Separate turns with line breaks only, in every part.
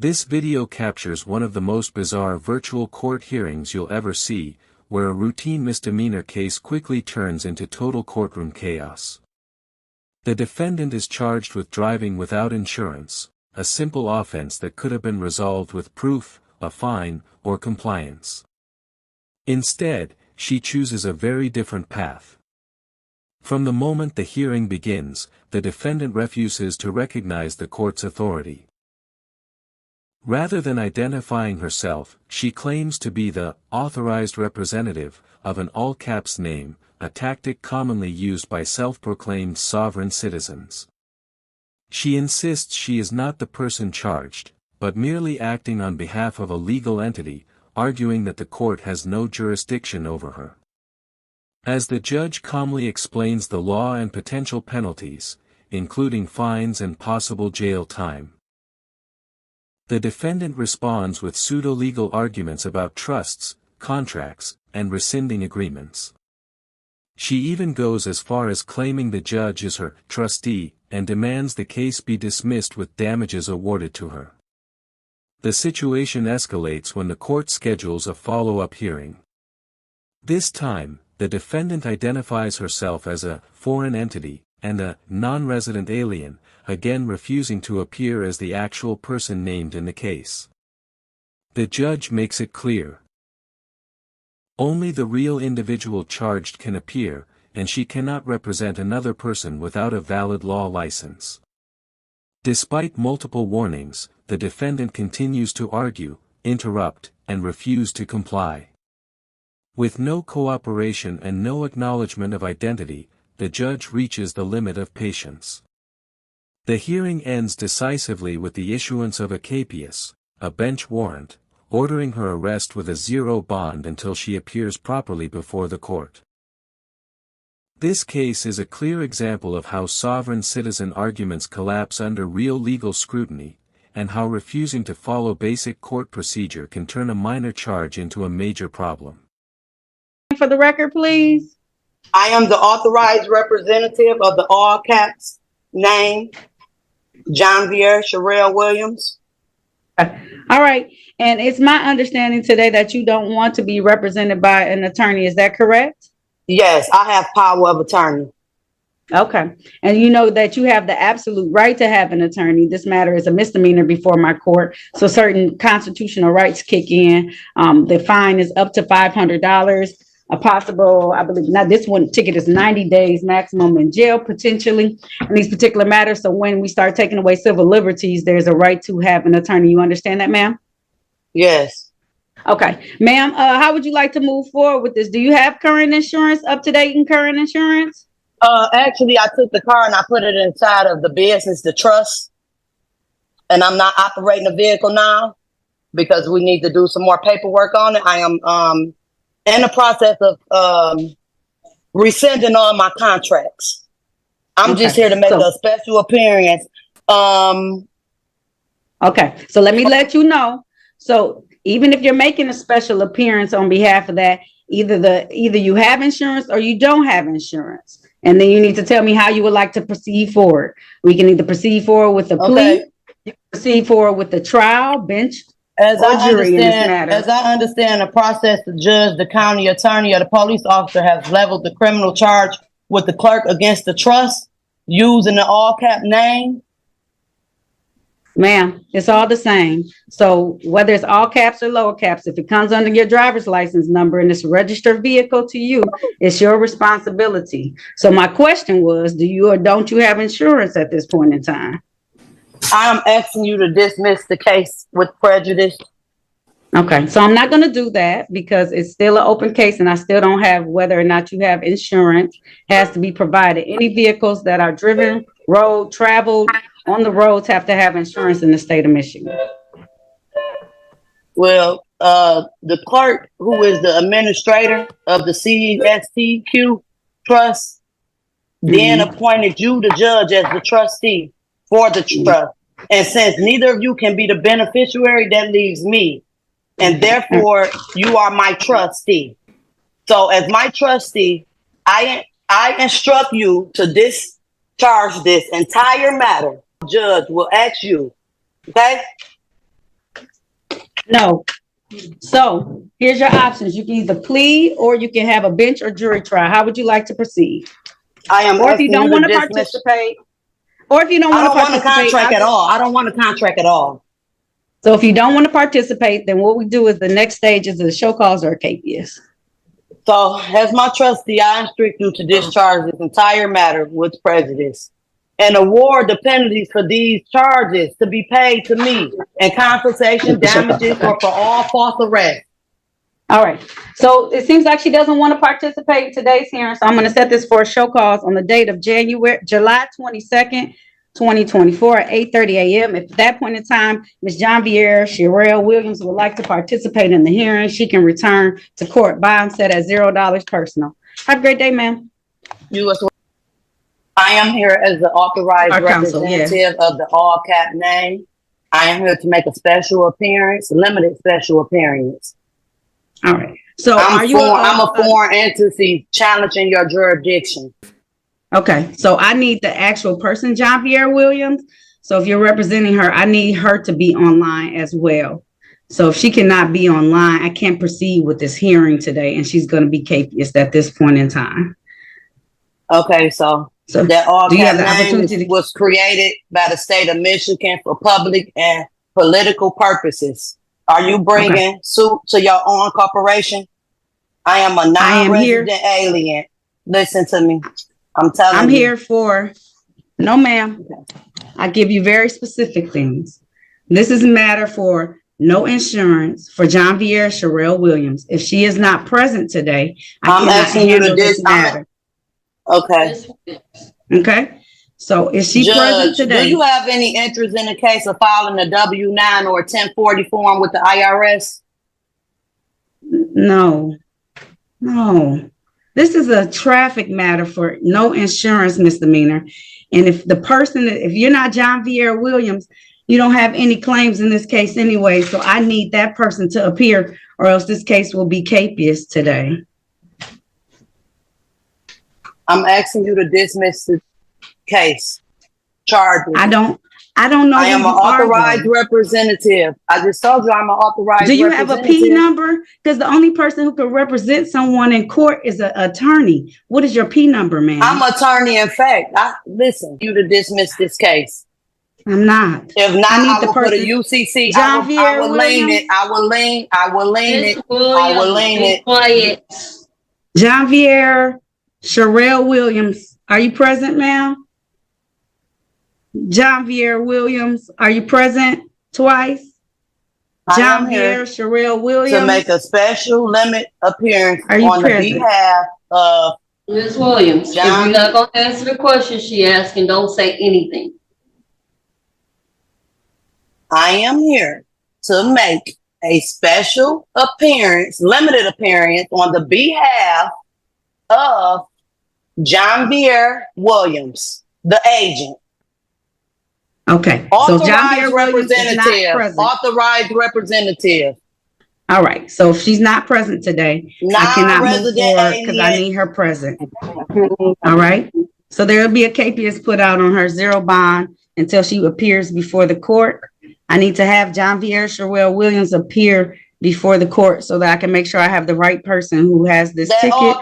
This video captures one of the most bizarre virtual court hearings you'll ever see, where a routine misdemeanor case quickly turns into total courtroom chaos. The defendant is charged with driving without insurance, a simple offense that could have been resolved with proof, a fine, or compliance. Instead, she chooses a very different path. From the moment the hearing begins, the defendant refuses to recognize the court's authority. Rather than identifying herself, she claims to be the authorized representative of an all-caps name, a tactic commonly used by self-proclaimed sovereign citizens. She insists she is not the person charged, but merely acting on behalf of a legal entity, arguing that the court has no jurisdiction over her. As the judge calmly explains the law and potential penalties, including fines and possible jail time, the defendant responds with pseudo-legal arguments about trusts, contracts, and rescinding agreements. She even goes as far as claiming the judge is her trustee, and demands the case be dismissed with damages awarded to her. The situation escalates when the court schedules a follow-up hearing. This time, the defendant identifies herself as a foreign entity, and a non-resident alien, again refusing to appear as the actual person named in the case. The judge makes it clear. Only the real individual charged can appear, and she cannot represent another person without a valid law license. Despite multiple warnings, the defendant continues to argue, interrupt, and refuse to comply. With no cooperation and no acknowledgement of identity, the judge reaches the limit of patience. The hearing ends decisively with the issuance of a capias, a bench warrant, ordering her arrest with a zero bond until she appears properly before the court. This case is a clear example of how sovereign citizen arguments collapse under real legal scrutiny, and how refusing to follow basic court procedure can turn a minor charge into a major problem.
For the record, please.
I am the authorized representative of the all caps name, John Vier Sherelle Williams.
All right. And it's my understanding today that you don't want to be represented by an attorney. Is that correct?
Yes, I have power of attorney.
Okay. And you know that you have the absolute right to have an attorney. This matter is a misdemeanor before my court, so certain constitutional rights kick in. The fine is up to $500. A possible, I believe, now this one ticket is 90 days maximum in jail, potentially, in these particular matters. So when we start taking away civil liberties, there's a right to have an attorney. You understand that, ma'am?
Yes.
Okay. Ma'am, how would you like to move forward with this? Do you have current insurance, up-to-date and current insurance?
Actually, I took the car and I put it inside of the business, the trust, and I'm not operating the vehicle now because we need to do some more paperwork on it. I am in the process of rescinding all my contracts. I'm just here to make a special appearance.
Okay, so let me let you know. So even if you're making a special appearance on behalf of that, either you have insurance or you don't have insurance. And then you need to tell me how you would like to proceed forward. We can either proceed forward with the plea, proceed forward with the trial, bench,
As I understand the process, the judge, the county attorney, or the police officer has leveled the criminal charge with the clerk against the trust using the all cap name.
Ma'am, it's all the same. So whether it's all caps or lower caps, if it comes under your driver's license number and it's a registered vehicle to you, it's your responsibility. So my question was, do you or don't you have insurance at this point in time?
I'm asking you to dismiss the case with prejudice.
Okay, so I'm not going to do that because it's still an open case and I still don't have whether or not you have insurance has to be provided. Any vehicles that are driven, road, traveled on the roads have to have insurance in the state of Michigan.
Well, the clerk, who is the administrator of the CSTQ trust, then appointed you, the judge, as the trustee for the trust. And since neither of you can be the beneficiary, that leaves me. And therefore, you are my trustee. So as my trustee, I instruct you to discharge this entire matter. Judge will ask you, okay?
No. So here's your options. You can either plead or you can have a bench or jury trial. How would you like to proceed?
I am
Or if you
asking you
don't
to
want to
dismiss.
participate, or if you don't
I
want to
don't want a
participate,
contract at all. I don't want a contract at all.
so if you don't want to participate, then what we do is the next stage is the show cause or KPS.
So, as my trustee, I instruct you to discharge this entire matter with prejudice and award the penalties for these charges to be paid to me and compensation, damages, or for all false arrests.
All right. So it seems like she doesn't want to participate in today's hearing. So I'm going to set this for a show cause on the date of July 22nd, 2024 at 8:30 a.m. If at that point in time, Ms. John Vieira Sherelle Williams would like to participate in the hearing, she can return to court bond set at $0 personal. Have a great day, ma'am.
I am here as the authorized
Our counsel,
representative of the all cap name. I am here to make a special appearance, limited special appearance.
All right. So
I'm a foreign entity challenging your jurisdiction.
Okay. So I need the actual person, John Vieira Williams. So if you're representing her, I need her to be online as well. So if she cannot be online, I can't proceed with this hearing today, and she's going to be capious at this point in time.
Okay, so that all cap name was created by the state of Michigan for public and political purposes. Are you bringing suit to your own corporation? I am a non-resident alien. Listen to me. I'm
here for, no ma'am. I give you very specific things. This is a matter for no insurance for John Vieira Sherelle Williams. If she is not present today,
I'm asking you to this matter. Okay.
Okay. So is she present today?
Do you have any interest in the case of filing a W-9 or a 1040 form with the IRS?
No. This is a traffic matter for no insurance misdemeanor. And if you're not John Vieira Williams, you don't have any claims in this case anyway. So I need that person to appear, or else this case will be capious today.
I'm asking you to dismiss the case charges.
I don't know.
I am an authorized representative. I just told you I'm an authorized representative.
Do you have a P number? Because the only person who can represent someone in court is an attorney. What is your P number, ma'am?
I'm an attorney, in fact. Listen, you to dismiss this case.
I'm not.
If not, I will put a UCC. I will lean it. I will lean it.
Quiet.
John Vieira Sherelle Williams, are you present, ma'am? John Vieira Williams, are you present twice? John Vieira Sherelle Williams.
To make a special limit appearance on the behalf of
Ms. Williams. If you're not going to answer the question she asked, and don't say anything.
I am here to make a special appearance, limited appearance on the behalf of John Vieira Williams, the agent.
Okay. So John Vieira Williams is not present.
Authorized representative.
All right. So if she's not present today, I cannot move forward because I need her present. All right. So there will be a capious put out on her zero bond until she appears before the court. I need to have John Vieira Sherelle Williams appear before the court so that I can make sure I have the right person who has this ticket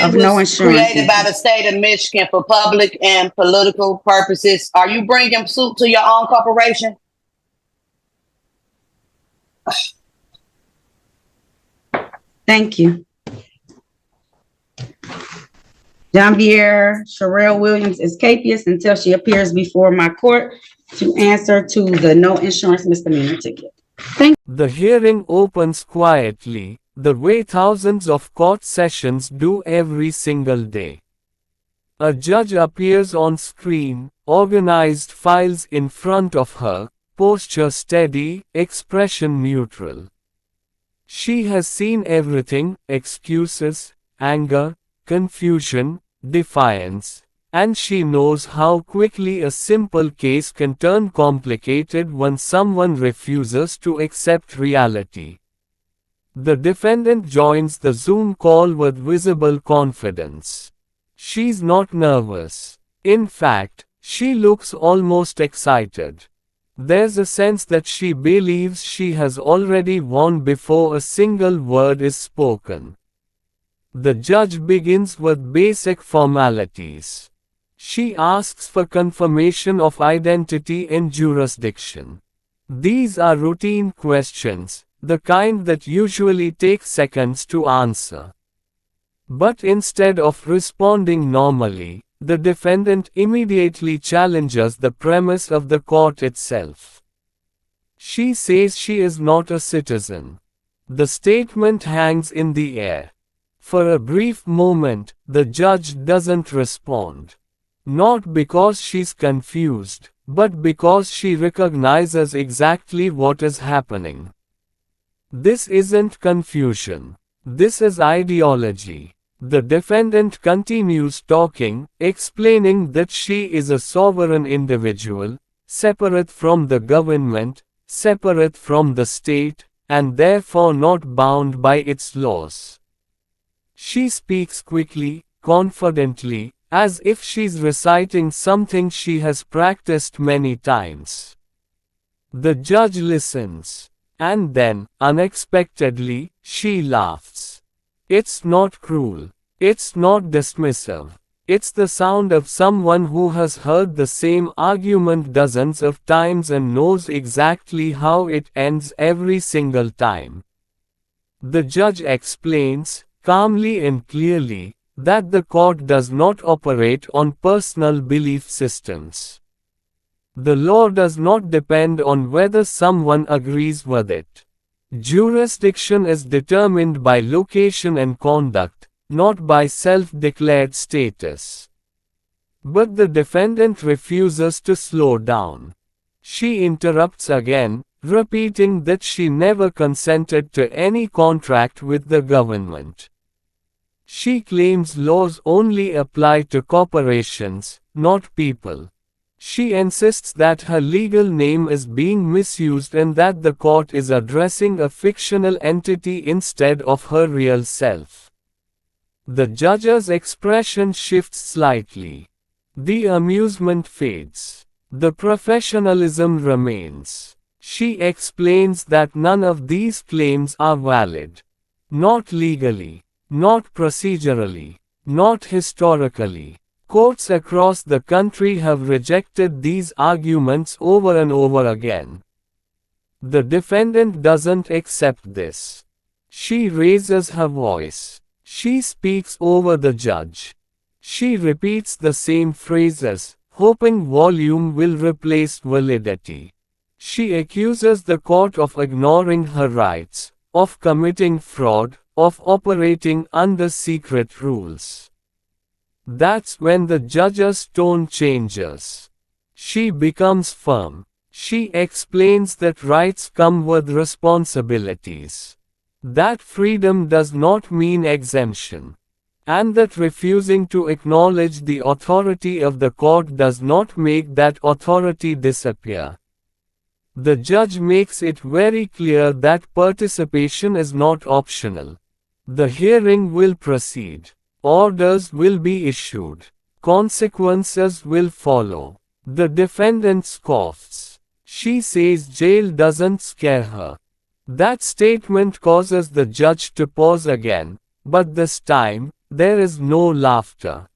of no insurance.
Created by the state of Michigan for public and political purposes. Are you bringing suit to your own corporation?
Thank you. John Vieira Sherelle Williams is capious until she appears before my court to answer to the no insurance misdemeanor ticket.
The hearing opens quietly, the way thousands of court sessions do every single day. A judge appears on screen, organized files in front of her, posture steady, expression neutral. She has seen everything: excuses, anger, confusion, defiance. And she knows how quickly a simple case can turn complicated when someone refuses to accept reality. The defendant joins the Zoom call with visible confidence. She's not nervous. In fact, she looks almost excited. There's a sense that she believes she has already won before a single word is spoken. The judge begins with basic formalities. She asks for confirmation of identity and jurisdiction. These are routine questions, the kind that usually take seconds to answer. But instead of responding normally, the defendant immediately challenges the premise of the court itself. She says she is not a citizen. The statement hangs in the air. For a brief moment, the judge doesn't respond. Not because she's confused, but because she recognizes exactly what is happening. This isn't confusion. This is ideology. The defendant continues talking, explaining that she is a sovereign individual, separate from the government, separate from the state, and therefore not bound by its laws. She speaks quickly, confidently, as if she's reciting something she has practiced many times. The judge listens. And then, unexpectedly, she laughs. It's not cruel. It's not dismissive. It's the sound of someone who has heard the same argument dozens of times and knows exactly how it ends every single time. The judge explains, calmly and clearly, that the court does not operate on personal belief systems. The law does not depend on whether someone agrees with it. Jurisdiction is determined by location and conduct, not by self-declared status. But the defendant refuses to slow down. She interrupts again, repeating that she never consented to any contract with the government. She claims laws only apply to corporations, not people. She insists that her legal name is being misused and that the court is addressing a fictional entity instead of her real self. The judge's expression shifts slightly. The amusement fades. The professionalism remains. She explains that none of these claims are valid. Not legally. Not procedurally. Not historically. Courts across the country have rejected these arguments over and over again. The defendant doesn't accept this. She raises her voice. She speaks over the judge. She repeats the same phrases, hoping volume will replace validity. She accuses the court of ignoring her rights, of committing fraud, of operating under secret rules. That's when the judge's tone changes. She becomes firm. She explains that rights come with responsibilities. That freedom does not mean exemption. And that refusing to acknowledge the authority of the court does not make that authority disappear. The judge makes it very clear that participation is not optional. The hearing will proceed. Orders will be issued. Consequences will follow. The defendant scoffs. She says jail doesn't scare her. That statement causes the judge to pause again, but this time, there is no laughter.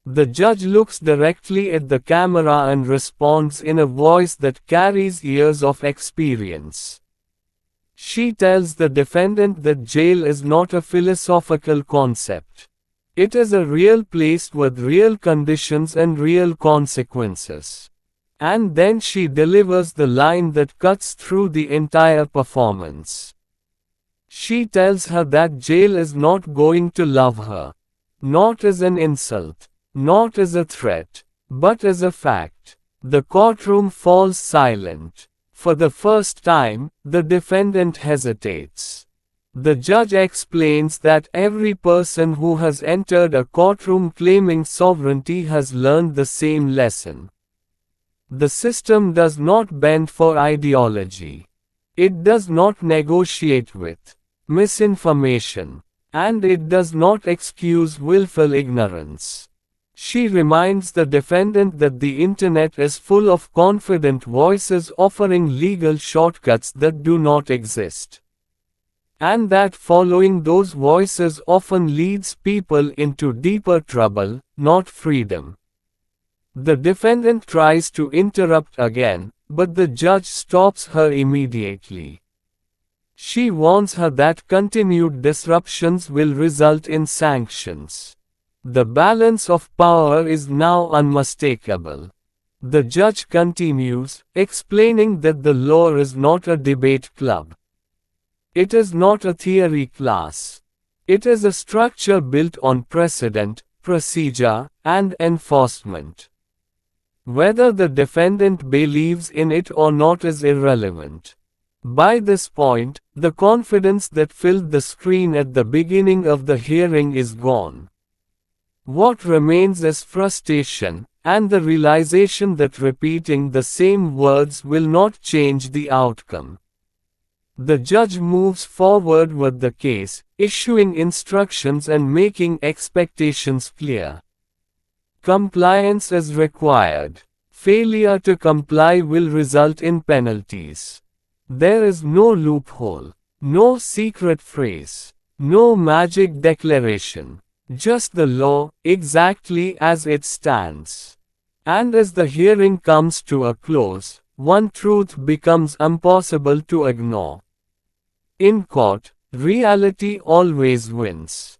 The judge looks directly at the camera and responds in a voice that carries years of experience. She tells the defendant that jail is not a philosophical concept. It is a real place with real conditions and real consequences. And then she delivers the line that cuts through the entire performance. She tells her that jail is not going to love her. Not as an insult. Not as a threat. But as a fact. The courtroom falls silent. For the first time, the defendant hesitates. The judge explains that every person who has entered a courtroom claiming sovereignty has learned the same lesson. The system does not bend for ideology. It does not negotiate with misinformation. And it does not excuse willful ignorance. She reminds the defendant that the internet is full of confident voices offering legal shortcuts that do not exist. And that following those voices often leads people into deeper trouble, not freedom. The defendant tries to interrupt again, but the judge stops her immediately. She warns her that continued disruptions will result in sanctions. The balance of power is now unmistakable. The judge continues, explaining that the law is not a debate club. It is not a theory class. It is a structure built on precedent, procedure, and enforcement. Whether the defendant believes in it or not is irrelevant. By this point, the confidence that filled the screen at the beginning of the hearing is gone. What remains is frustration, and the realization that repeating the same words will not change the outcome. The judge moves forward with the case, issuing instructions and making expectations clear. Compliance is required. Failure to comply will result in penalties. There is no loophole, no secret phrase, no magic declaration. Just the law, exactly as it stands. And as the hearing comes to a close, one truth becomes impossible to ignore. In court, reality always wins.